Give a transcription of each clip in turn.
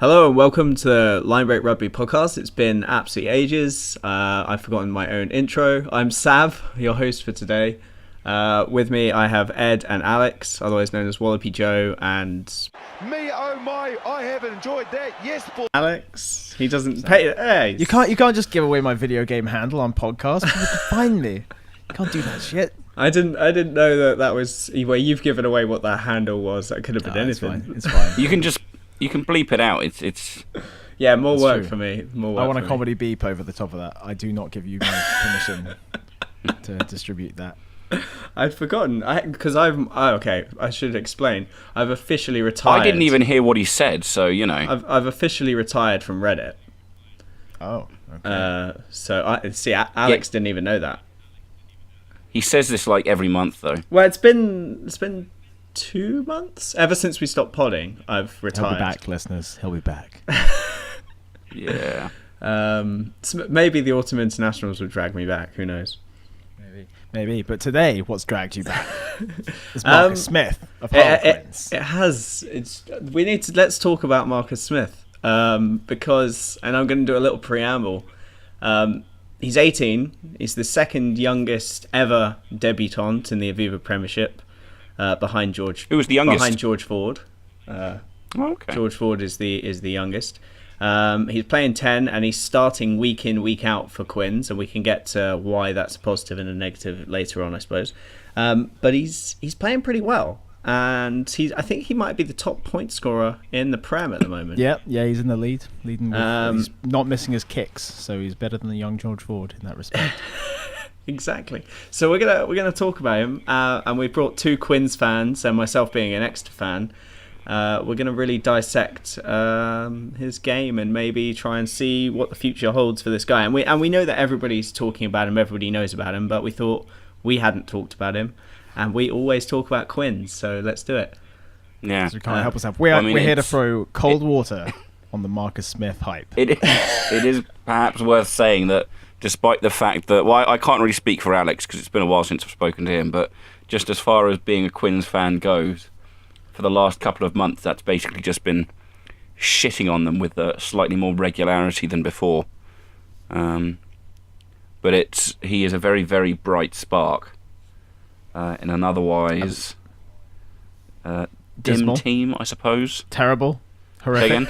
Hello and welcome to the Linebreak Rugby podcast. It's been absolutely ages. I've forgotten my own intro. I'm Sav, your host for today. With me I have Ed and Alex, otherwise known as WallopyJoe, and... Me, oh my, I have enjoyed that, yes, boy. Alex, he doesn't pay... Hey. You can't just give away my video game handle on podcast. People can find me. You can't do that shit. I didn't know that was... Well, you've given away what that handle was. That could have been anything. It's fine. You can bleep it out. It's yeah, more That's work true. for me. I want a comedy beep over the top of that. I do not give you guys permission to distribute that. I'd forgotten because okay. I should explain. I've officially retired. I didn't even hear what he said, so you know. I've officially retired from Reddit. Oh, okay. Alex didn't even know that. He says this like every month, though. Well, it's been 2 months ever since we stopped podding. I've retired. He'll be back, listeners. He'll be back. Yeah. So maybe the Autumn Internationals would drag me back. Who knows? Maybe. But today, what's dragged you back? It's Marcus Smith of Harlequins. It has. Let's talk about Marcus Smith because, and I'm going to do a little preamble. He's 18. He's the second youngest ever debutant in the Aviva Premiership, behind George. Who was the youngest? Behind George Ford. Okay. George Ford is the youngest. He's playing 10 and he's starting week in, week out for Quins, and we can get to why that's a positive and a negative later on, I suppose. But he's playing pretty well, and I think he might be the top point scorer in the Prem at the moment. Yeah, he's in the leading. He's not missing his kicks, so he's better than the young George Ford in that respect. Exactly. So we're gonna talk about him, and we brought two Quins fans, and myself being an Exeter fan. We're going to really dissect his game and maybe try and see what the future holds for this guy. And we know that everybody's talking about him, everybody knows about him, but we thought we hadn't talked about him, and we always talk about Quins, so let's do it. Yeah. So we can't help ourselves. We're here to throw cold water on the Marcus Smith hype. It is perhaps worth saying that despite the fact that... Well, I can't really speak for Alex because it's been a while since I've spoken to him, but just as far as being a Quins fan goes... For the last couple of months, that's basically just been shitting on them with slightly more regularity than before. But he is a very, very bright spark in an otherwise dim team, I suppose. Terrible. Horrific. Again.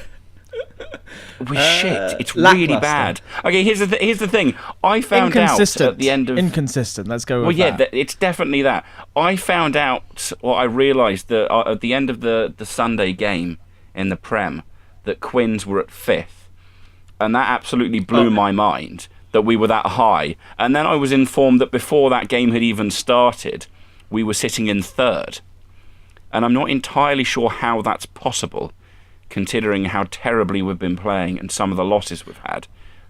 Shit, it's really bad. Okay, here's the thing. I found out at the end of... Inconsistent, let's go with that. Well, yeah, it's definitely that. I found out, or I realised that at the end of the Sunday game in the Prem, that Quins were at 5th. And that absolutely blew my mind, that we were that high. And then I was informed that before that game had even started, we were sitting in 3rd. And I'm not entirely sure how that's possible, considering how terribly we've been playing and some of the losses we've had.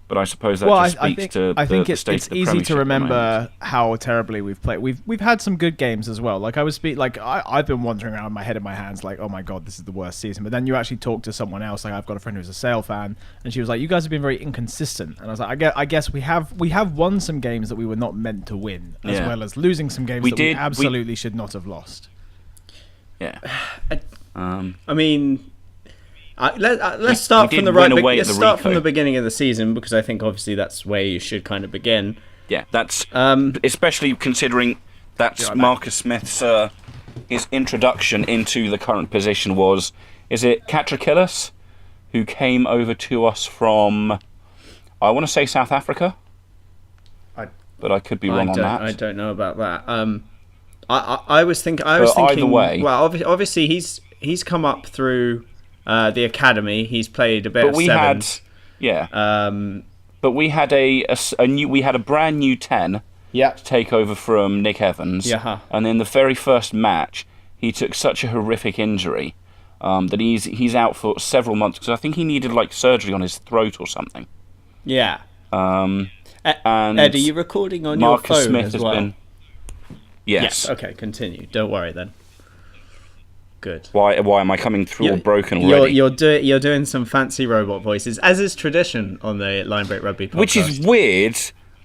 But I suppose that just speaks to the state of the Premiership. It's easy to remember how terribly we've played. We've had some good games as well. Like I've been wandering around my head in my hands like, oh my god, this is the worst season. But then you actually talk to someone else. Like I've got a friend who's a Sale fan, and she was like, you guys have been very inconsistent. And I was like, I guess we have won some games that we were not meant to win, as well as losing some games we absolutely should not have lost. Yeah. I mean... let's start from the Let's start from the beginning of the season, because I think obviously that's where you should kind of begin. Yeah, that's especially considering that's Marcus Smith's his introduction into the current position was, is it Katrakillis, who came over to us from, I want to say South Africa, but I could be wrong on that. I don't know about that. I was thinking. Either way, well, obviously he's come up through. The academy, he's played a bit of sevens. But we had a brand new 10 to take over from Nick Evans. And in the very first match, he took such a horrific injury that he's out for several months, because I think he needed like surgery on his throat or something. Yeah. And Ed, are you recording on your phone Smith as has well? Been. Yes. Okay, continue. Don't worry then. Good. Why am I coming through all broken already? You're doing some fancy robot voices, as is tradition on the Linebreak Rugby podcast. Which is weird,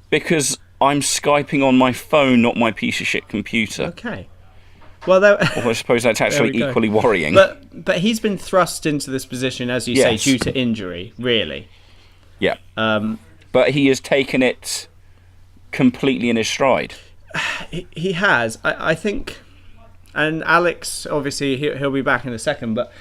because I'm Skyping on my phone, not my piece of shit computer. Okay. Well, I suppose that's actually equally worrying. But he's been thrust into this position, as you say, due to injury, really. Yeah. But he has taken it completely in his stride. He has. I think, and Alex, obviously, he'll be back in a second, but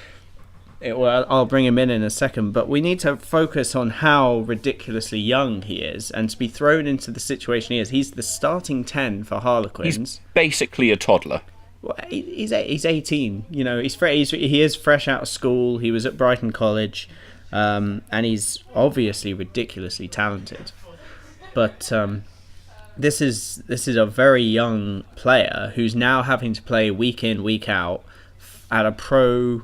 I'll bring him in a second. But we need to focus on how ridiculously young he is, and to be thrown into the situation he is. He's the starting 10 for Harlequins. He's basically a toddler. Well, he's 18. You know, he is fresh out of school. He was at Brighton College, and he's obviously ridiculously talented. But this is a very young player who's now having to play week in, week out at a pro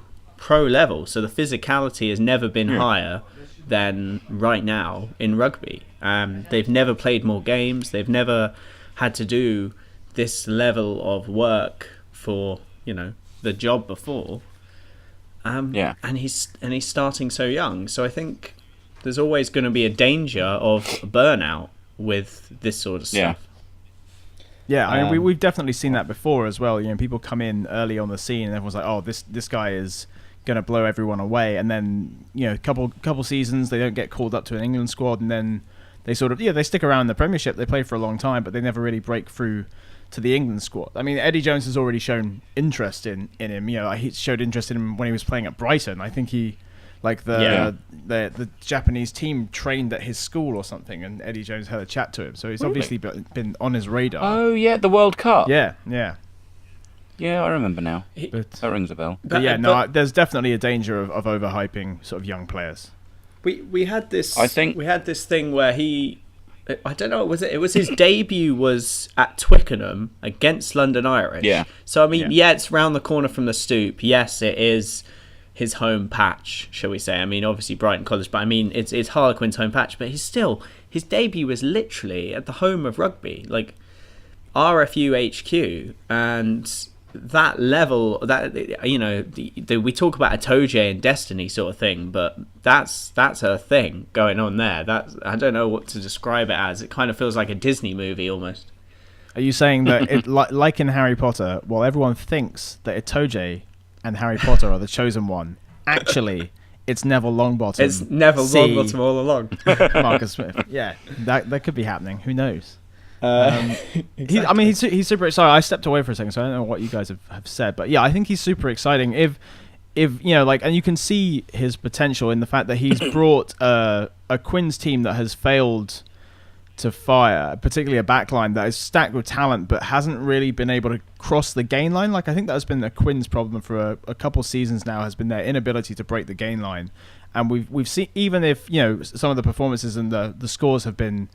level. So the physicality has never been higher than right now in rugby. They've never played more games. They've never had to do this level of work for, you know, the job before. And he's starting so young. So I think there's always going to be a danger of burnout with this sort of stuff. Yeah, I mean, we've definitely seen that before as well. You know, people come in early on the scene and everyone's like, "Oh, this guy is going to blow everyone away." And then, you know, couple seasons they don't get called up to an England squad, and then they sort of they stick around in the Premiership. They play for a long time, but they never really break through to the England squad. I mean, Eddie Jones has already shown interest in him. You know, he showed interest in him when he was playing at Brighton. I think he, like the Japanese team trained at his school or something, and Eddie Jones had a chat to him. So he's obviously been on his radar. Oh yeah, the World Cup. Yeah, I remember now. That rings a bell. But there's definitely a danger of overhyping sort of young players. We had this. I think we had this thing where I don't know. It was his debut was at Twickenham against London Irish. Yeah. So I mean, it's round the corner from the Stoop. Yes, it is his home patch, shall we say? I mean, obviously Brighton College, but I mean, it's Harlequin's home patch. But his debut was literally at the home of rugby, like RFU HQ, and that level, that, you know, we talk about a Toje and Destiny sort of thing, but that's a thing going on there. I don't know what to describe it as. It kind of feels like a Disney movie almost. Are you saying that like in Harry Potter, while everyone thinks that Itoje and Harry Potter are the chosen one, actually it's Neville Longbottom? It's Neville Longbottom all along. Marcus Smith. Yeah, that could be happening. Who knows? Exactly. I mean, he's super exciting. I stepped away for a second, so I don't know what you guys have said, but yeah, I think he's super exciting. If you know, like, and you can see his potential in the fact that he's brought a Quins team that has failed to fire, particularly a backline that is stacked with talent but hasn't really been able to cross the gain line. Like, I think that's been a Quins problem for a couple seasons now, has been their inability to break the gain line. And we've seen, even if, you know, some of the performances and the scores have been,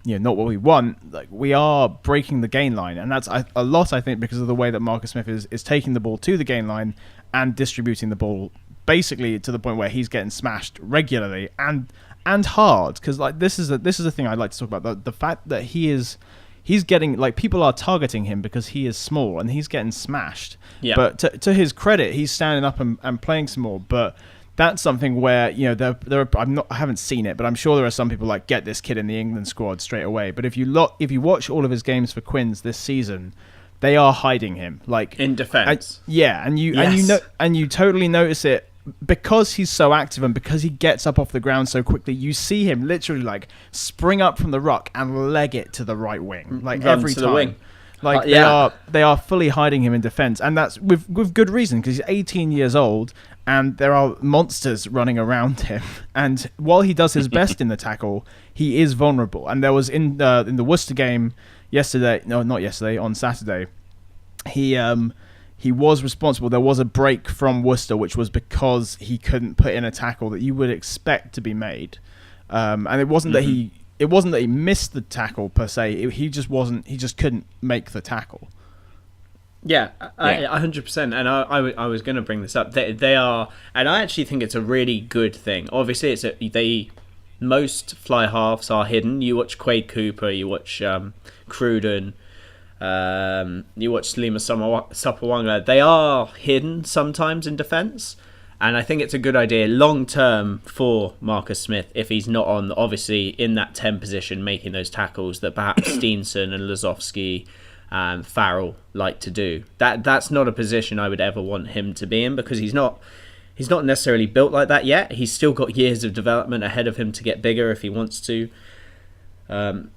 you know, not what we want, like, we are breaking the gain line, and that's a lot, I think, because of the way that Marcus Smith is taking the ball to the gain line and distributing the ball basically to the point where he's getting smashed regularly and hard. Because, like, this is a thing I'd like to talk about, the fact that he's getting, like, people are targeting him because he is small and he's getting smashed. Yeah. But to his credit, he's standing up and playing some more. But that's something where, you know, I haven't seen it, but I'm sure there are some people like, get this kid in the England squad straight away. But if you watch all of his games for Quins this season, they are hiding him, like, in defence. And you totally notice it because he's so active and because he gets up off the ground so quickly. You see him literally, like, spring up from the ruck and leg it to the right wing, like, Run every to time. The wing. Like, they are fully hiding him in defence, and that's with good reason, because he's 18 years old and there are monsters running around him. And while he does his best in the tackle, he is vulnerable. And there was in the Worcester game on Saturday, he was responsible. There was a break from Worcester, which was because he couldn't put in a tackle that you would expect to be made, and it wasn't that he. It wasn't that he missed the tackle per se. He just couldn't make the tackle. Yeah, 100%. And I was going to bring this up. They are, and I actually think it's a really good thing. Obviously, most fly halves are hidden. You watch Quade Cooper, you watch Cruden, you watch Salima Sapawanga. They are hidden sometimes in defence. And I think it's a good idea long term for Marcus Smith, if he's not obviously in that 10 position making those tackles, that perhaps Steenson and Lazowski Farrell like to do. That's not a position I would ever want him to be in, because he's not necessarily built like that yet. He's still got years of development ahead of him to get bigger if he wants to.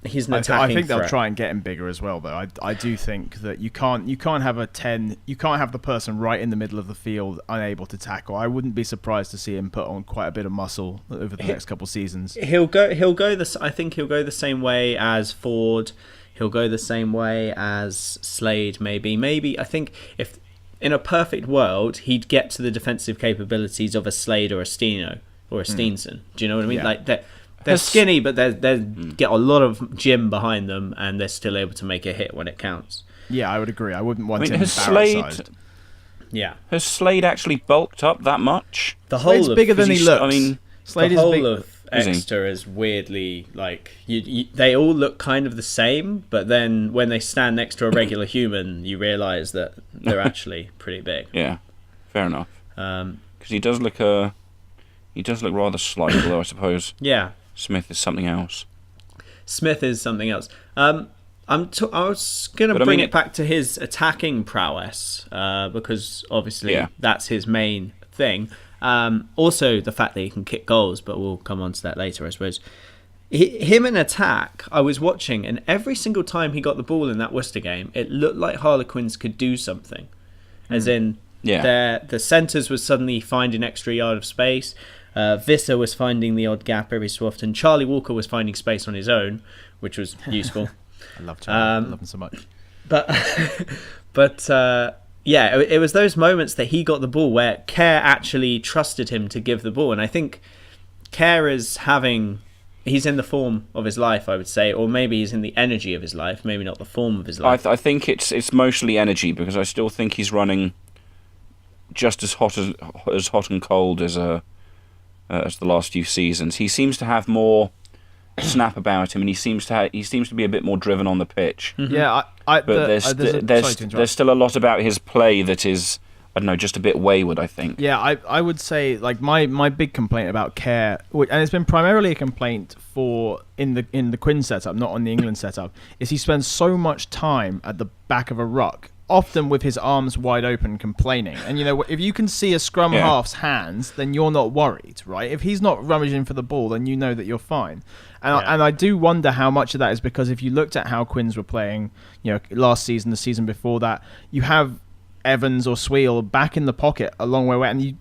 He's an attacking I think they'll threat. try and get him bigger as well, though. I do think that you can't have a 10. You can't have the person right in the middle of the field unable to tackle. I wouldn't be surprised to see him put on quite a bit of muscle over the next couple of seasons. He'll go I think he'll go the same way as Ford. He'll go the same way as Slade. Maybe I think if in a perfect world he'd get to the defensive capabilities of a Slade or a Steno or a Steenson. Do you know what I mean? Yeah. Like they're skinny, but they get a lot of gym behind them, and they're still able to make a hit when it counts. Yeah, I would agree. I wouldn't want him has Slade Barrett-sized. Yeah, has Slade actually bulked up that much? the whole Slade's of bigger than he looks. I mean, Slade the is whole big. of Is he? Exeter is weirdly like they all look kind of the same, but then when they stand next to a regular human, you realise that they're actually pretty big. Yeah, fair enough. Um, Because he does look rather slight, although I suppose yeah, Smith is something else. Smith is something else. I was going to But I bring mean, it back to his attacking prowess, because obviously Yeah. that's his main thing. Also, the fact that he can kick goals, but we'll come on to that later, I suppose. Him in attack, I was watching, and every single time he got the ball in that Worcester game, it looked like Harlequins could do something. As in, the centres was suddenly finding extra yard of space. Visser was finding the odd gap every so often. Charlie Walker was finding space on his own, which was useful. I love Charlie. I love him so much. But yeah, it was those moments that he got the ball where Kerr actually trusted him to give the ball. And I think Kerr he's in the form of his life, I would say, or maybe he's in the energy of his life, maybe not the form of his life. I think it's mostly energy, because I still think he's running just as hot and cold as the last few seasons. He seems to have more snap about him, and he seems to be a bit more driven on the pitch. Yeah, But there's still a lot about his play that is, I don't know, just a bit wayward, I think. Yeah, I would say, like, my big complaint about Kerr, and it's been primarily a complaint in the Quinn setup, not on the England setup, is he spends so much time at the back of a ruck, often with his arms wide open, complaining. And, if you can see a scrum half's hands, then you're not worried, right? If he's not rummaging for the ball, then you know that you're fine. And I do wonder how much of that is because if you looked at how Quins were playing, last season, the season before that, you have Evans or Sweel back in the pocket a long way away, and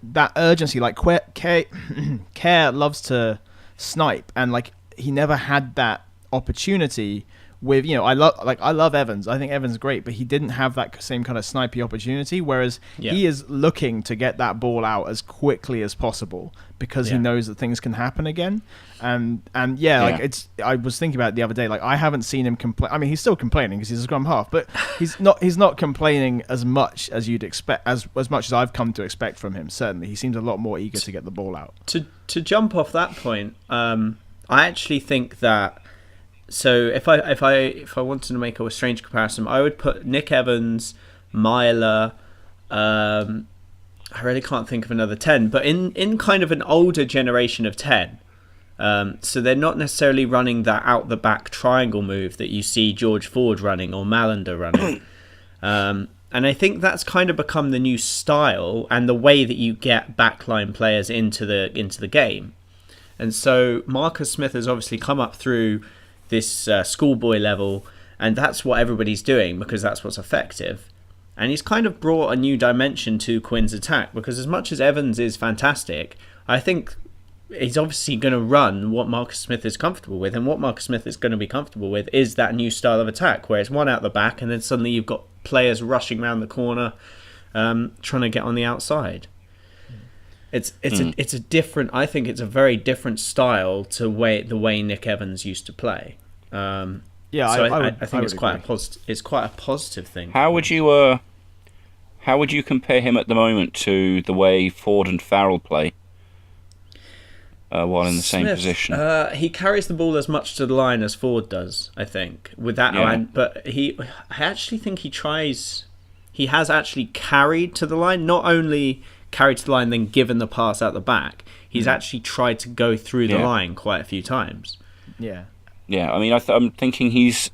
that urgency, like Kerr loves to snipe, and like he never had that opportunity with I love Evans. I think Evans is great, but he didn't have that same kind of snipey opportunity. Whereas he is looking to get that ball out as quickly as possible because he knows that things can happen again. And like I was thinking about it the other day. Like I haven't seen him complain. I mean, he's still complaining because he's a scrum half, but he's not complaining as much as you'd expect, as much as I've come to expect from him. Certainly, he seems a lot more eager to get the ball out. To jump off that point, I actually think that. So if I wanted to make a strange comparison, I would put Nick Evans, Myler. I really can't think of another 10, but in kind of an older generation of 10. So they're not necessarily running that out the back triangle move that you see George Ford running or Malander running. And I think that's kind of become the new style and the way that you get backline players into the game. And so Marcus Smith has obviously come up through this schoolboy level, and that's what everybody's doing because that's what's effective. And he's kind of brought a new dimension to Quinn's attack, because as much as Evans is fantastic, I think he's obviously going to run what Marcus Smith is comfortable with, and what Marcus Smith is going to be comfortable with is that new style of attack where it's one out the back and then suddenly you've got players rushing around the corner trying to get on the outside. It's a different. I think it's a very different style to the way Nick Evans used to play. So I think it's quite a positive thing. How would you compare him at the moment to the way Ford and Farrell play while in the same position? He carries the ball as much to the line as Ford does, I think. With that, but I actually think he has actually carried to the line, not only carried to the line then given the pass out the back. He's actually tried to go through the line quite a few times. Yeah. Yeah, I mean, I'm thinking he's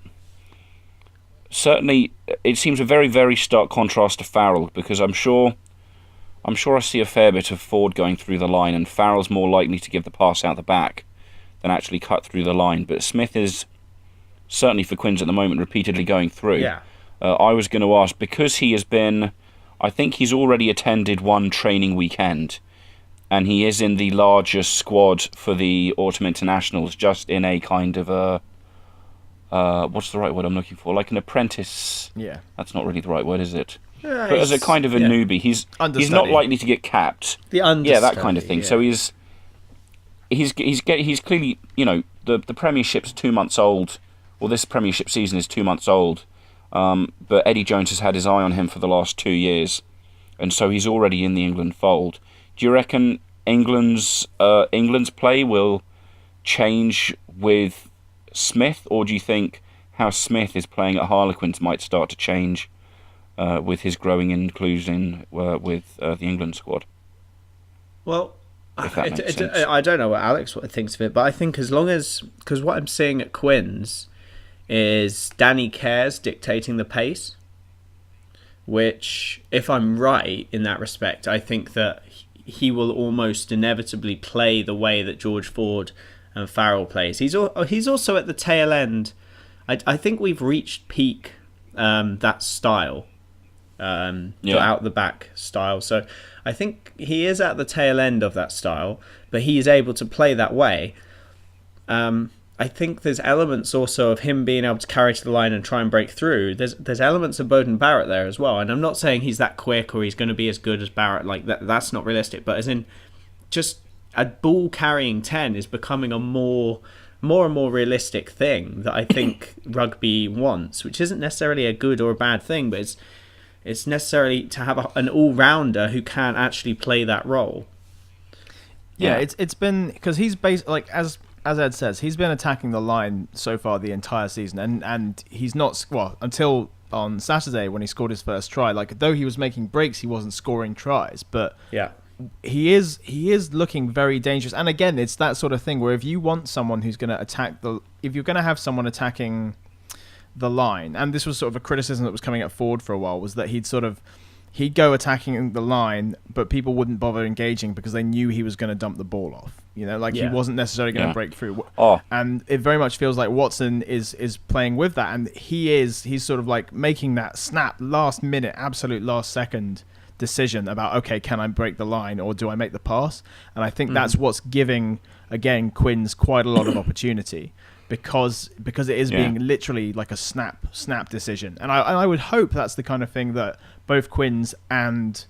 certainly it seems a very, very stark contrast to Farrell, because I'm sure I see a fair bit of Ford going through the line, and Farrell's more likely to give the pass out the back than actually cut through the line. But Smith is, certainly for Quins at the moment, repeatedly going through. Yeah. I was going to ask, because he has been, I think he's already attended one training weekend, and he is in the largest squad for the Autumn Internationals, just in a kind of a, what's the right word I'm looking for? Like an apprentice. Yeah. That's not really the right word, is it? Yeah, But as a kind of a newbie, he's not likely to get capped. The understudy, yeah, that kind of thing. Yeah. So he's clearly, the Premiership's 2 months old, or this Premiership season is 2 months old. But Eddie Jones has had his eye on him for the last 2 years, and so he's already in the England fold. Do you reckon England's play will change with Smith, or do you think how Smith is playing at Harlequins might start to change with his growing inclusion with the England squad? Well, If that makes sense. I don't know what Alex thinks of it, but I think because what I'm seeing at Quins is Danny Cares dictating the pace, which, if I'm right in that respect, I think that he will almost inevitably play the way that George Ford and Farrell plays. He's also at the tail end. I think we've reached peak that style, out the back style. So I think he is at the tail end of that style, but he is able to play that way. I think there's elements also of him being able to carry to the line and try and break through. There's elements of Bowden Barrett there as well, and I'm not saying he's that quick or he's going to be as good as Barrett. Like that's not realistic. But as in, just a ball carrying 10 is becoming a more and more realistic thing that I think rugby wants, which isn't necessarily a good or a bad thing, but it's necessarily to have an all-rounder who can actually play that role. Yeah, it's been because he's like as Ed says, he's been attacking the line so far the entire season, and he's not until on Saturday when he scored his first try. Like, though he was making breaks, he wasn't scoring tries, but yeah, he is looking very dangerous. And again, it's that sort of thing where if you want someone who's going to if you're going to have someone attacking the line, and this was sort of a criticism that was coming at Ford for a while, was that he'd go attacking the line, but people wouldn't bother engaging because they knew he was going to dump the ball off. He wasn't necessarily going to break through. And it very much feels like Watson is playing with that, and he's sort of like making that snap, last minute, absolute last second decision about, okay, can I break the line or do I make the pass? And I think that's what's giving, again, Quins quite a lot of opportunity. Because it is being literally like a snap decision, and I would hope that's the kind of thing that both Quins and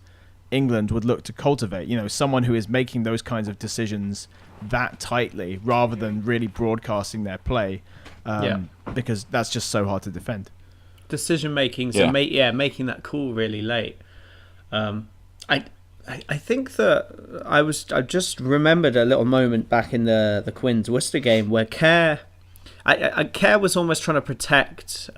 England would look to cultivate. Someone who is making those kinds of decisions that tightly, rather than really broadcasting their play, because that's just so hard to defend. Decision making, making that call really late. I think that I just remembered a little moment back in the Quins Worcester game where Kerr was almost trying to protect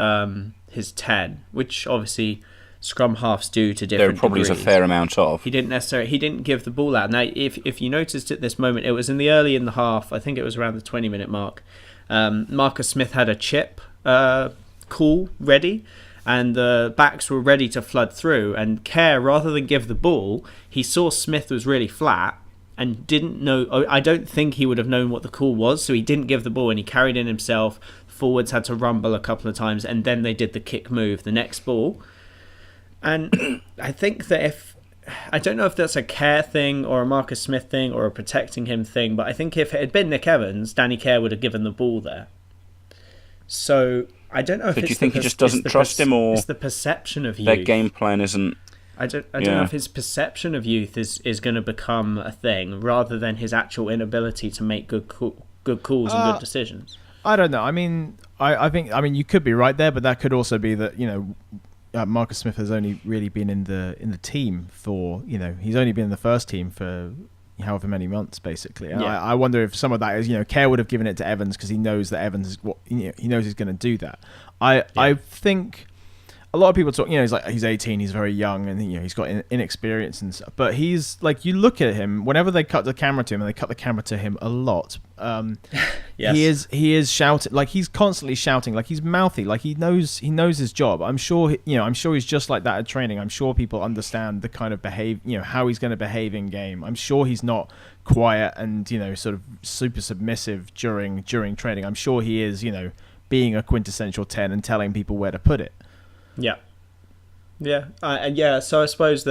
his 10, which obviously scrum halves do to different There probably degrees. is a fair amount of. He didn't give the ball out. Now, if you noticed at this moment, it was early in the half. I think it was around the 20-minute mark. Marcus Smith had a chip call ready, and the backs were ready to flood through. And Kerr, rather than give the ball, he saw Smith was really flat and didn't know. I don't think he would have known what the call was, so he didn't give the ball and he carried in himself. Forwards had to rumble a couple of times, and then they did the kick move, the next ball. And I think that I don't know if that's a Kerr thing or a Marcus Smith thing or a protecting him thing, but I think if it had been Nick Evans, Danny Kerr would have given the ball there. So I don't know if do you think he just doesn't trust him, or it's the perception of youth? Their game plan isn't. I don't know if his perception of youth is going to become a thing rather than his actual inability to make good calls and good decisions. I don't know. I mean, I think you could be right there, but that could also be that Marcus Smith has only really been in the team for he's only been in the first team for however many months basically. And I wonder if some of that is Kerr would have given it to Evans because he knows that Evans is he knows he's going to do that. I think. a lot of people talk, he's 18, he's very young, and he's got inexperience and stuff. But he's like, you look at him whenever they cut the camera to him, and they cut the camera to him a lot. Yes. He is shouting, like he's constantly shouting, like he's mouthy, like he knows his job. I'm sure he's just like that at training. I'm sure people understand the kind of how he's going to behave in game. I'm sure he's not quiet and sort of super submissive during training. I'm sure he is being a quintessential 10 and telling people where to put it. Yeah. So I suppose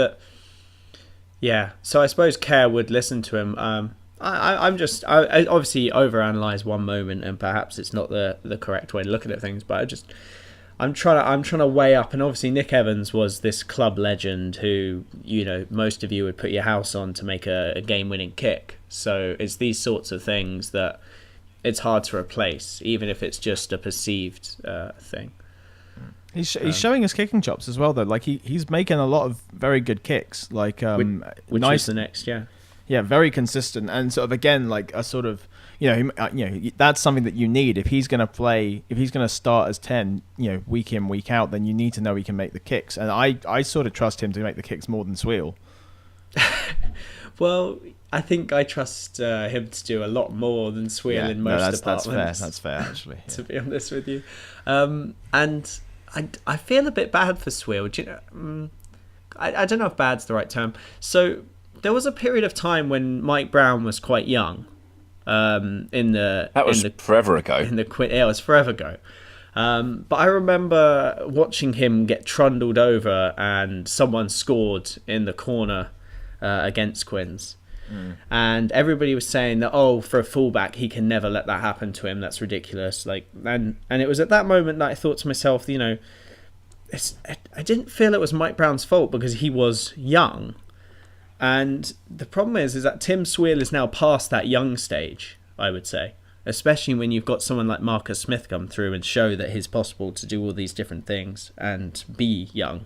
Kerr would listen to him. I obviously overanalyze one moment, and perhaps it's not the correct way to look at things. But I'm trying to weigh up, and obviously Nick Evans was this club legend who most of you would put your house on to make a game-winning kick. So it's these sorts of things that it's hard to replace, even if it's just a perceived thing. He's showing his kicking chops as well, though. Like he's making a lot of very good kicks. Like which nice, is the next, yeah, very consistent, and sort of again like a sort of that's something that you need if he's going to start as 10, week in week out. Then you need to know he can make the kicks, and I sort of trust him to make the kicks more than Swiel. Well, I think I trust him to do a lot more than Swiel in most departments. That's fair, actually. Yeah. To be honest with you, and I feel a bit bad for Swiel. Do you know? I don't know if bad's the right term. So there was a period of time when Mike Brown was quite young. That was forever ago. It was forever ago. But I remember watching him get trundled over, and someone scored in the corner against Quins. And everybody was saying that, for a fullback, he can never let that happen to him. That's ridiculous. And it was at that moment that I thought to myself, I didn't feel it was Mike Brown's fault because he was young. And the problem is that Tim Swiel is now past that young stage, I would say. Especially when you've got someone like Marcus Smith come through and show that it's possible to do all these different things and be young.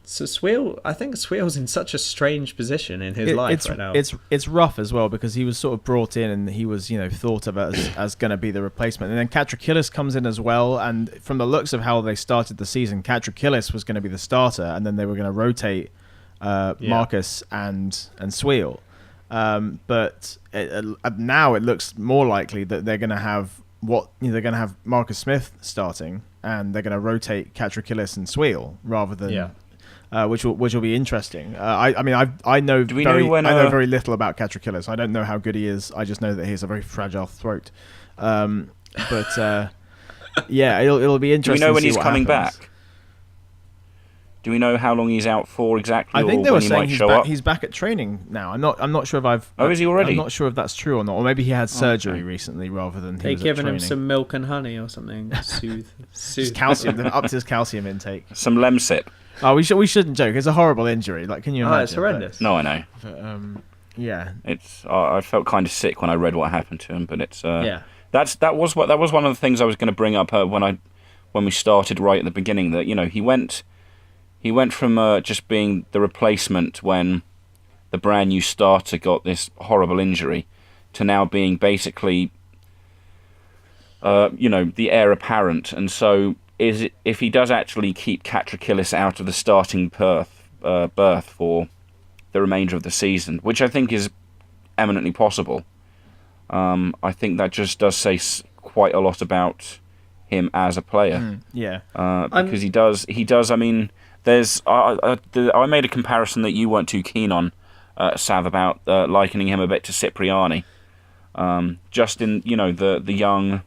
So I think Swiel's in such a strange position in his life right now. It's rough as well because he was sort of brought in and he was thought of as going to be the replacement, and then Katrakillis comes in as well. And from the looks of how they started the season, Katrakillis was going to be the starter, and then they were going to rotate Marcus and Swiel. But now it looks more likely that they're going to have they're going to have Marcus Smith starting, and they're going to rotate Katrakillis and Swiel rather than. Which will be interesting. I know very little about Katrakillis. I don't know how good he is. I just know that he has a very fragile throat. It'll be interesting. Do we know when to see he's what coming happens. back? Do we know how long he's out for exactly? I think they or were when saying he might show up? he's back at training now. I'm not sure if is he already? I'm not sure if that's true or not. Or maybe he had surgery recently rather than they giving him some milk and honey or something. Soothe calcium. They've upped his calcium intake. Some Lemsip. Oh, we shouldn't joke. It's a horrible injury. Like, can you imagine? Oh, it's horrendous. No, I know. But, yeah. It's. I felt kind of sick when I read what happened to him, but it's. Yeah. That was one of the things I was going to bring up when we started right at the beginning. That he went from just being the replacement when the brand new starter got this horrible injury, to now being basically, the heir apparent, and so. If he does actually keep Katrakillis out of the starting berth for the remainder of the season, which I think is eminently possible, I think that just does say quite a lot about him as a player. Because he does. I mean, I made a comparison that you weren't too keen on, Sav, about likening him a bit to Cipriani. Just in the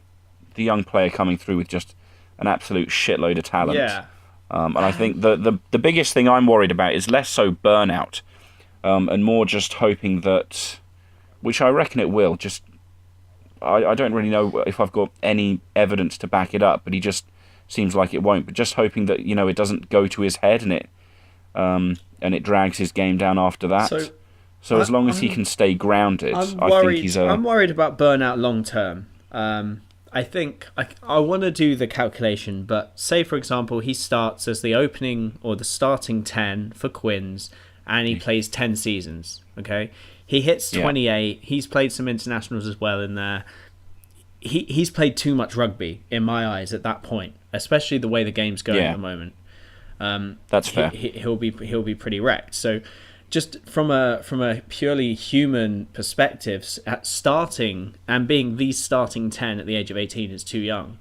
young player coming through with just an absolute shitload of talent. Yeah. And I think the biggest thing I'm worried about is less so burnout, and more just hoping that, which I reckon it will, just I don't really know if I've got any evidence to back it up, but he just seems like it won't. But just hoping that it doesn't go to his head and it drags his game down after that. So as long as he can stay grounded, I think he's I'm worried about burnout long term. I think I want to do the calculation, but say, for example, he starts as the opening or the starting 10 for Quins, and he plays 10 seasons, okay? He hits 28. He's played some internationals as well in there. He's played too much rugby, in my eyes, at that point. especially the way the game's going at the moment. That's fair. He'll be pretty wrecked. So, just from a purely human perspective, at starting and being the starting 10 at the age of 18 is too young.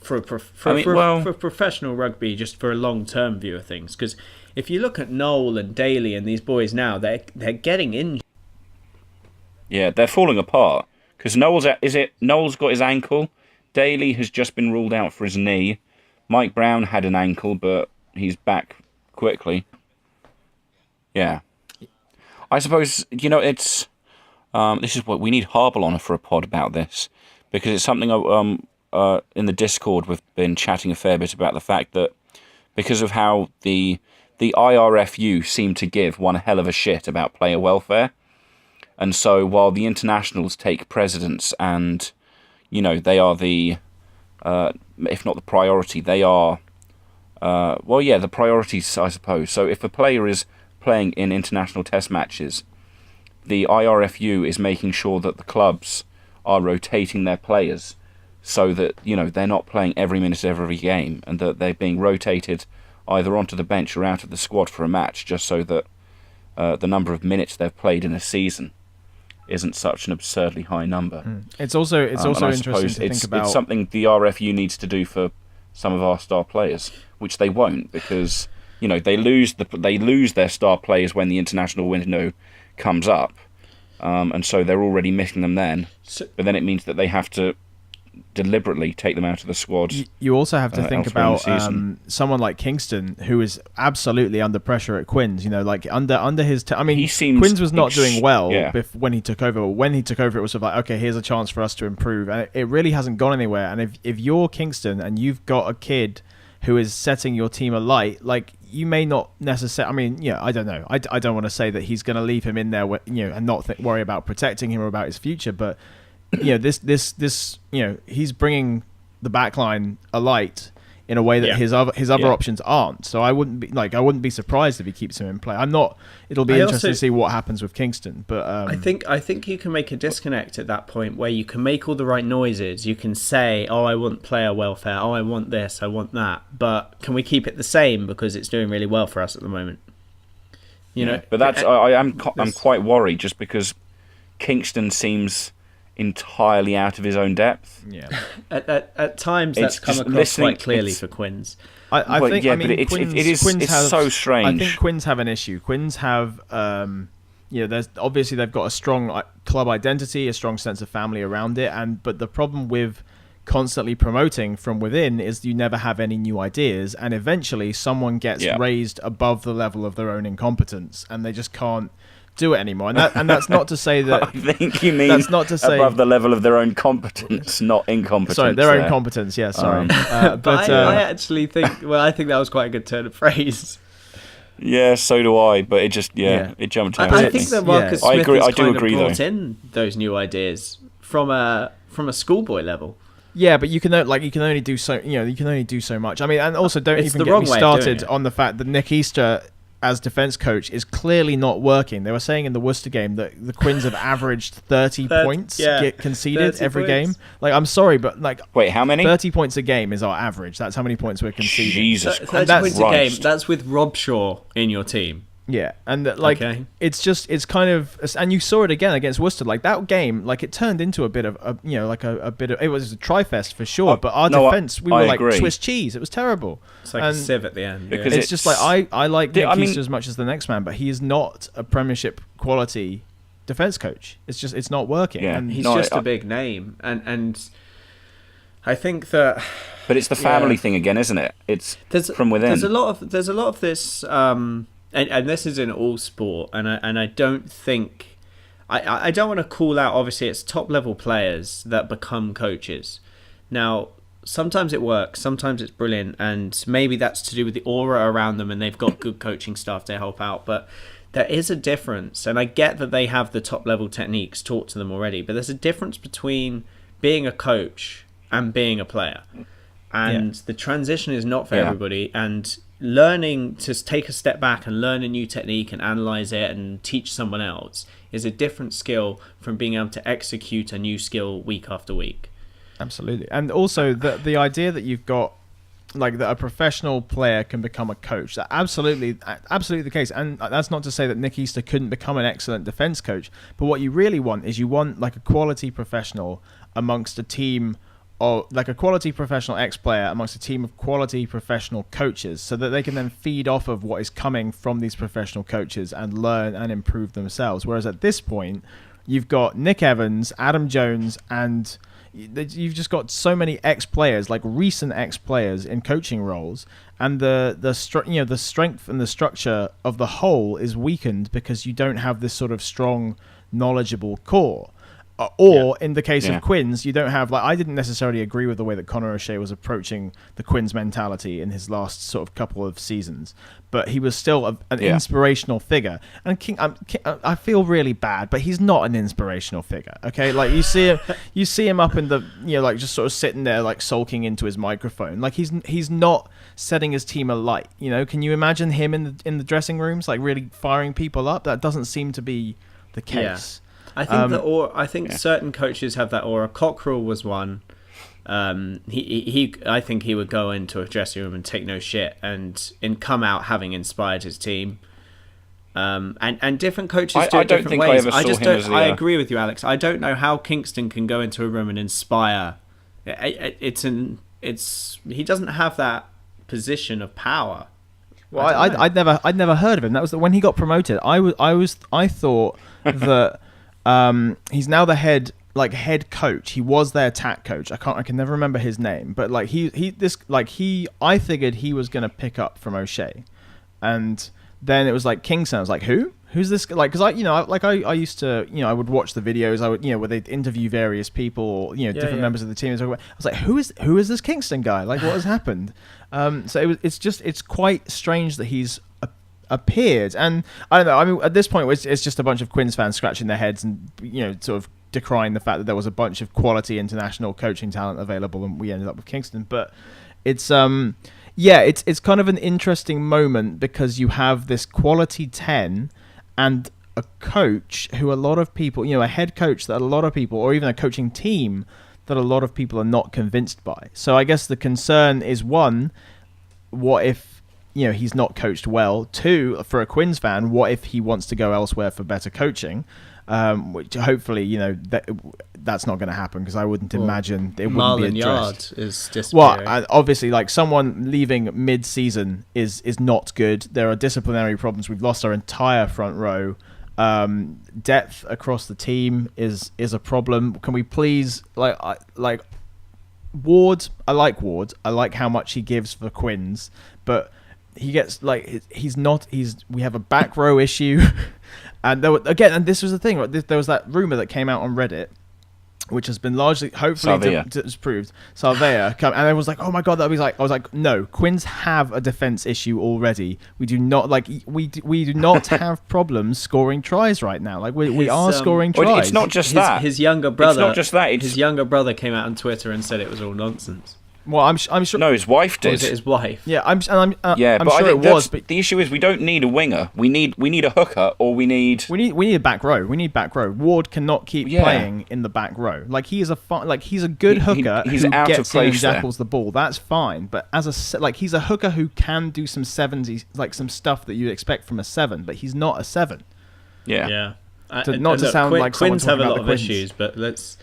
For professional rugby, just for a long-term view of things. Because if you look at Noel and Daly and these boys now, they're getting injured. Yeah, they're falling apart. Because Noel's got his ankle. Daly has just been ruled out for his knee. Mike Brown had an ankle, but he's back quickly. Yeah. I suppose, it's... this is what we need Harble on for a pod about this. Because it's something in the Discord we've been chatting a fair bit about, the fact that because of how the IRFU seem to give one hell of a shit about player welfare, and so while the internationals take precedence and they are the if not the priority, they are the priorities, I suppose. So if a player is playing in international test matches, the IRFU is making sure that the clubs are rotating their players so that they're not playing every minute of every game, and that they're being rotated either onto the bench or out of the squad for a match, just so that the number of minutes they've played in a season isn't such an absurdly high number. It's also interesting to think about. It's something the RFU needs to do for some of our star players, which they won't, because they lose their star players when the international window comes up, and so they're already missing them then. But then it means that they have to deliberately take them out of the squad. You also have to think about someone like Kingston, who is absolutely under pressure at Quins. Under his... Quins was not doing well when he took over. When he took over, it was sort of like, okay, here's a chance for us to improve. And it really hasn't gone anywhere. And if you're Kingston and you've got a kid who is setting your team alight, you may not necessarily... I don't know. I don't want to say that he's going to leave him in there, and not worry about protecting him or about his future, but... he's bringing the backline alight in a way that his other options aren't. So I wouldn't be surprised if he keeps him in play. It'll be interesting to see what happens with Kingston. But I think you can make a disconnect at that point where you can make all the right noises. You can say, "Oh, I want player welfare. Oh, I want this. I want that." But can we keep it the same because it's doing really well for us at the moment? But that's I'm quite worried just because Kingston seems entirely out of his own depth. Yeah. At times that's come across quite clearly for Quins. I think it's so strange. I think Quins have an issue. Quins have there's obviously they've got a strong club identity, a strong sense of family around it, but the problem with constantly promoting from within is you never have any new ideas, and eventually someone gets raised above the level of their own incompetence and they just can't do it anymore, and that's not to say that. I think you mean that's not to say above the level of their own competence, not incompetence. Sorry, their own competence. Yeah, sorry. But I actually think. Well, I think that was quite a good turn of phrase. Yeah, so do I. But it just it jumped out. I think that Marcus Smith I do agree, brought in those new ideas from a schoolboy level. Yeah, but you can only do so. You can only do so much. And also don't even get me started on the fact that Nick Easter, as defence coach, is clearly not working. They were saying in the Worcester game that the Quins have averaged 30 points get conceded every game. I'm sorry, but wait, how many? 30 points a game is our average. That's how many points we're conceding. Jesus Christ. 30 points a game. That's with Rob Shaw in your team. Yeah, and it's kind of, and you saw it again against Worcester. That game, it turned into a bit of it was a tri-fest for sure. But our defense, we were like Swiss cheese. It was terrible. It's like a sieve at the end. Because it's just I like Nick Easter as much as the next man, but he is not a Premiership quality defense coach. It's not working. Yeah. And he's just a big name, and I think that. But it's the family thing again, isn't it? It's from within. There's a lot of this. And this is in all sport, and I don't think I don't want to call out. Obviously, it's top level players that become coaches. Now, sometimes it works, sometimes it's brilliant, and maybe that's to do with the aura around them, and they've got good coaching staff to help out. But there is a difference, and I get that they have the top level techniques taught to them already. But there's a difference between being a coach and being a player, and the transition is not for everybody. And learning to take a step back and learn a new technique and analyze it and teach someone else is a different skill from being able to execute a new skill week after week. Absolutely. And also the idea that you've got, like, that a professional player can become a coach, that absolutely the case. And that's not to say that Nick Easter couldn't become an excellent defense coach, but what you really want is like a quality professional amongst a team, or like a quality professional ex-player amongst a team of quality professional coaches, so that they can then feed off of what is coming from these professional coaches and learn and improve themselves. Whereas at this point, you've got Nick Evans, Adam Jones, and you've just got so many ex-players, like recent ex-players in coaching roles, and the strength and the structure of the whole is weakened because you don't have this sort of strong, knowledgeable core. In the case of Quins, you don't have, like, I didn't necessarily agree with the way that Conor O'Shea was approaching the Quins mentality in his last sort of couple of seasons, but he was still an inspirational figure. And I feel really bad, but he's not an inspirational figure. Okay, like you see him up in the, like, just sort of sitting there, like, sulking into his microphone. Like he's not setting his team alight. Can you imagine him in the dressing rooms, like, really firing people up? That doesn't seem to be the case. Yeah. I think certain coaches have that aura. Cockrell was one. I think he would go into a dressing room and take no shit and come out having inspired his team. And different coaches do it different ways. I agree with you, Alex. I don't know how Kingston can go into a room and inspire. He doesn't have that position of power. Well, I'd never heard of him. That was when he got promoted. I thought that. He's now the head coach. He was their attack coach. I can never remember his name, but like I figured he was going to pick up from O'Shea, and then it was like Kingston. I was like, who's this? Like, because I used to, I would watch the videos. I would, where they'd interview various people, or different members of the team. I was like, who is this Kingston guy? Like, what has happened? So it's quite strange that he's appeared, and I don't know. I mean, at this point, it's just a bunch of Quins fans scratching their heads and sort of decrying the fact that there was a bunch of quality international coaching talent available, and we ended up with Kingston. But it's it's kind of an interesting moment because you have this quality 10 and a coach who a lot of people, a head coach that a lot of people, or even a coaching team that a lot of people are not convinced by. So I guess the concern is, one, what if he's not coached well? Two, for a Quins fan, what if he wants to go elsewhere for better coaching? Which hopefully, that's not going to happen, because I wouldn't imagine it wouldn't be addressed. Marlon Yard is disappearing. Well, obviously, like, someone leaving mid-season is not good. There are disciplinary problems. We've lost our entire front row. Depth across the team is a problem. Can we please, like Ward? I like Ward. I like how much he gives for Quins, but he gets, like, we have a back row issue. And and this was the thing, right? There was that rumor that came out on Reddit, which has been largely, hopefully, disproved. Salvea, and I was like, oh my god, I was like, no, Quins have a defense issue already. We do not we do not have problems scoring tries right now. Like, we are scoring tries. Well, it's not just that. His younger brother. It's not just that. His younger brother came out on Twitter and said it was all nonsense. Well, I'm sure. No, his wife did. Or was it his wife? Yeah, I'm sure it was. But the issue is, we don't need a winger. We need a hooker, or we need a back row. We need back row. Ward cannot keep playing in the back row. Like, he's a good hooker he's who out gets of place in and jackals the ball. That's fine. But he's a hooker who can do some sevens, like some stuff that you'd expect from a 7. But he's not a 7. Yeah. Quins have a lot of issues, but let's.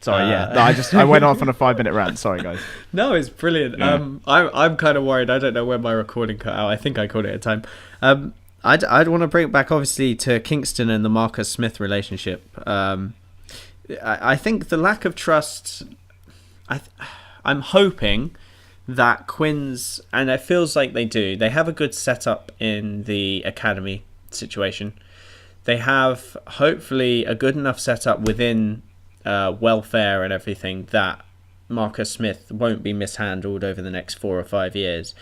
Sorry, I went off on a 5-minute rant. Sorry, guys. No, it's brilliant. Yeah. I'm kind of worried. I don't know when my recording cut out. I think I called it a time. I'd want to bring it back, obviously, to Kingston and the Marcus Smith relationship. I think the lack of trust. I'm hoping that Quins, and it feels like they do. They have a good setup in the academy situation. They have hopefully a good enough setup within welfare and everything that Marcus Smith won't be mishandled over the next 4 or 5 years,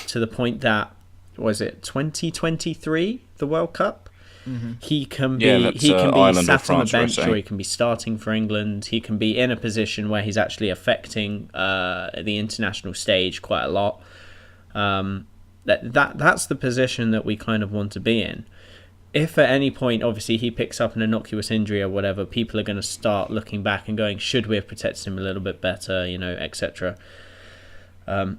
to the point that, was it 2023, the World Cup? Mm-hmm. He can be sat on the bench, or he can be starting for England. He can be in a position where he's actually affecting the international stage quite a lot. That's the position that we kind of want to be in. if at any point, obviously, he picks up an innocuous injury or whatever, people are going to start looking back and going, should we have protected him a little bit better, etc. I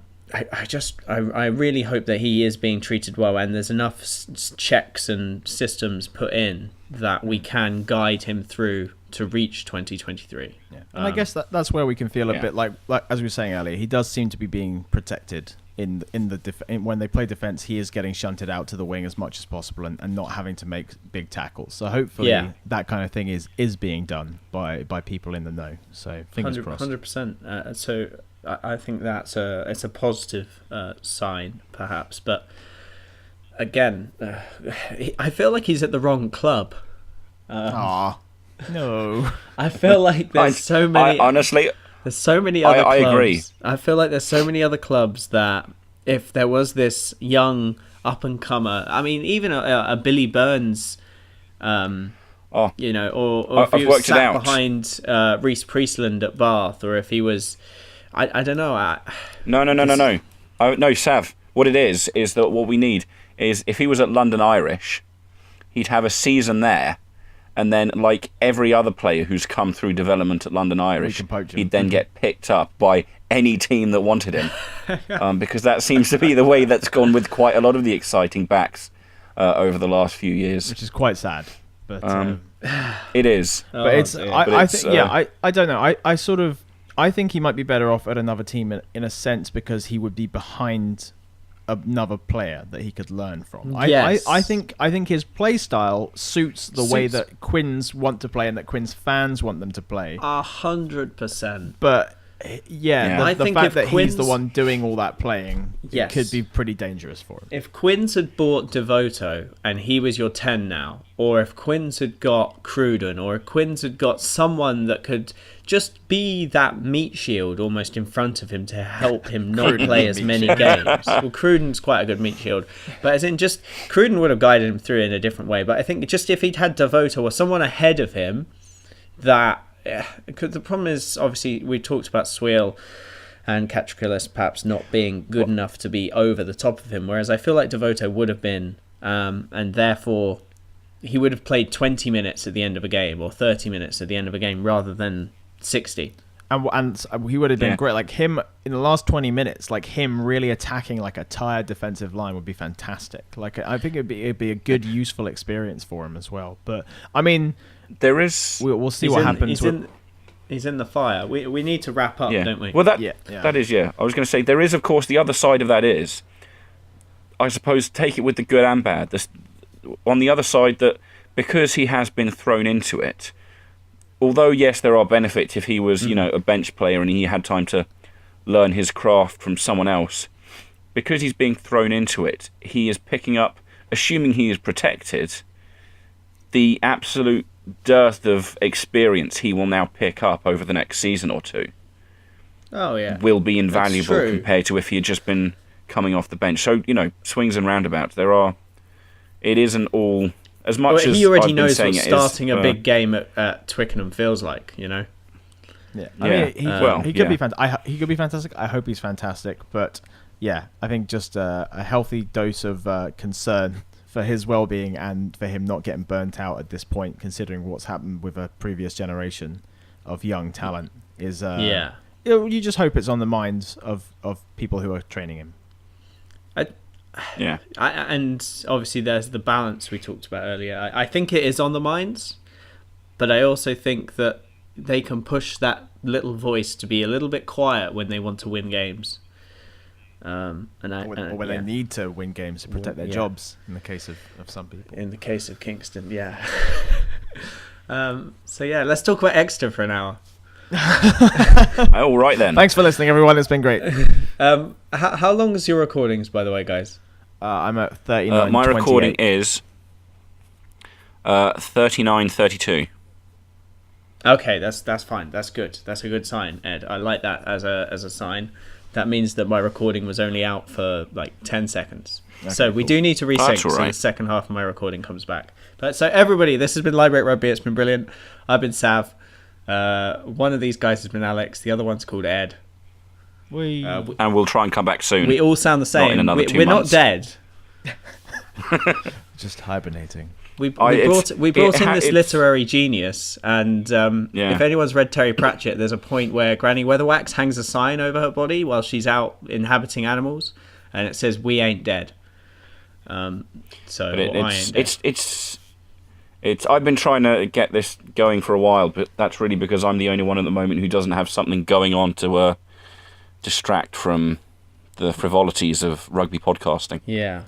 really hope that he is being treated well, and there's enough checks and systems put in that we can guide him through to reach 2023. Yeah. And I guess that's where we can feel a bit like as we were saying earlier, he does seem to be being protected when they play defense. He is getting shunted out to the wing as much as possible and not having to make big tackles. So hopefully that kind of thing is being done by people in the know. So fingers crossed. 100%. So I think it's a positive sign, perhaps. But again, I feel like he's at the wrong club. No. I feel like there's so many. Honestly, there's so many other clubs. I agree. I feel like there's so many other clubs that if there was this young up and comer, I mean, even a Billy Burns, or if he was sat behind Reece Priestland at Bath, or if he was, I don't know. No, Sav. What it is that what we need is if he was at London Irish, he'd have a season there. And then, like every other player who's come through development at London Irish, he'd then get picked up by any team that wanted him. Because that seems to be the way that's gone with quite a lot of the exciting backs over the last few years. Which is quite sad. But it is. But it's. I don't know. I think he might be better off at another team in a sense because he would be behind another player that he could learn from. Yes. I think his play style suits the way that Quins want to play and that Quins fans want them to play. 100%. But the think fact if that he's the Quins- one doing all that playing could be pretty dangerous for him. If Quins had bought Devoto and he was your 10 now, or if Quins had got Cruden, or if Quins had got someone that could just be that meat shield almost in front of him to help him not play as many games. Well, Cruden's quite a good meat shield, but as in just Cruden would have guided him through in a different way. But I think just if he'd had Devoto or someone ahead of him, because the problem is obviously we talked about Sweel and Catriculis perhaps not being good enough to be over the top of him, whereas I feel like Devoto would have been, and therefore he would have played 20 minutes at the end of a game or 30 minutes at the end of a game rather than 60. And he would have been great. Like him in the last 20 minutes, like him really attacking like a tired defensive line would be fantastic. Like I think it'd be a good, useful experience for him as well. But I mean, we'll see what happens. He's in the fire. We need to wrap up, don't we? Well, that is. I was going to say there is, of course, the other side of that is, I suppose, take it with the good and bad. On the other side, that because he has been thrown into it. Although, yes, there are benefits if he was, a bench player and he had time to learn his craft from someone else. Because he's being thrown into it, he is picking up, assuming he is protected, the absolute dearth of experience he will now pick up over the next season or two. Oh, yeah. Will be invaluable compared to if he had just been coming off the bench. So, swings and roundabouts. It isn't all... As much as he already I've knows been what saying starting a big game at Twickenham feels like, Yeah, I mean, he could be fantastic. He could be fantastic. I hope he's fantastic. But yeah, I think just a healthy dose of concern for his well-being and for him not getting burnt out at this point, considering what's happened with a previous generation of young talent, is you just hope it's on the minds of people who are training him. And obviously there's the balance we talked about earlier. I think it is on the minds, but I also think that they can push that little voice to be a little bit quiet when they want to win games. Or when they need to win games to protect their jobs, in the case of some people. In the case of Kingston, let's talk about Exeter for an hour. All right then. Thanks for listening, everyone. It's been great. How long is your recordings, by the way, guys? I'm at 39. My recording is 39:32. Okay, that's fine. That's good. That's a good sign, Ed. I like that as a sign. That means that my recording was only out for like 10 seconds. Okay, so we do need to resync so the second half of my recording comes back. But so everybody, this has been Linebreak Rugby. It's been brilliant. I've been Sav. One of these guys has been Alex. The other one's called Ed. And we'll try and come back soon. We all sound the same. Not in another 2 we're months. not dead. Just hibernating. We brought in this it's- literary genius, and Yeah. if anyone's read Terry Pratchett, there's a point where Granny Weatherwax hangs a sign over her body while she's out inhabiting animals, and it says, "We ain't dead." I ain't dead. It's. I've been trying to get this going for a while, but that's really because I'm the only one at the moment who doesn't have something going on to distract from the frivolities of rugby podcasting. Yeah.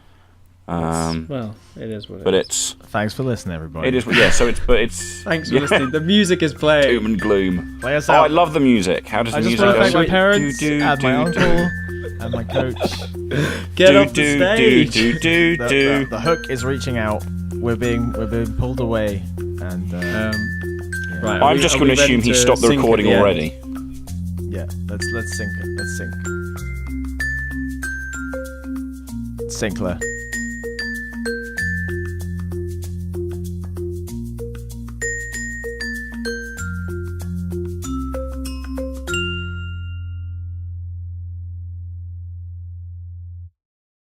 Well, it is what it is. But it's. Thanks for listening, everybody. It is. Yeah. So it's. But it's. Thanks for listening. The music is playing. Doom and gloom. Play us Oh, out. I love the music. How does the I just music want to go? thank my parents, Do, do, and my do, uncle, and my coach. Get off the stage. The hook is reaching out. We're being pulled away, and Right. I'm just going to assume he stopped the recording already. yeah, let's sync it. Let's sync. Sinclair.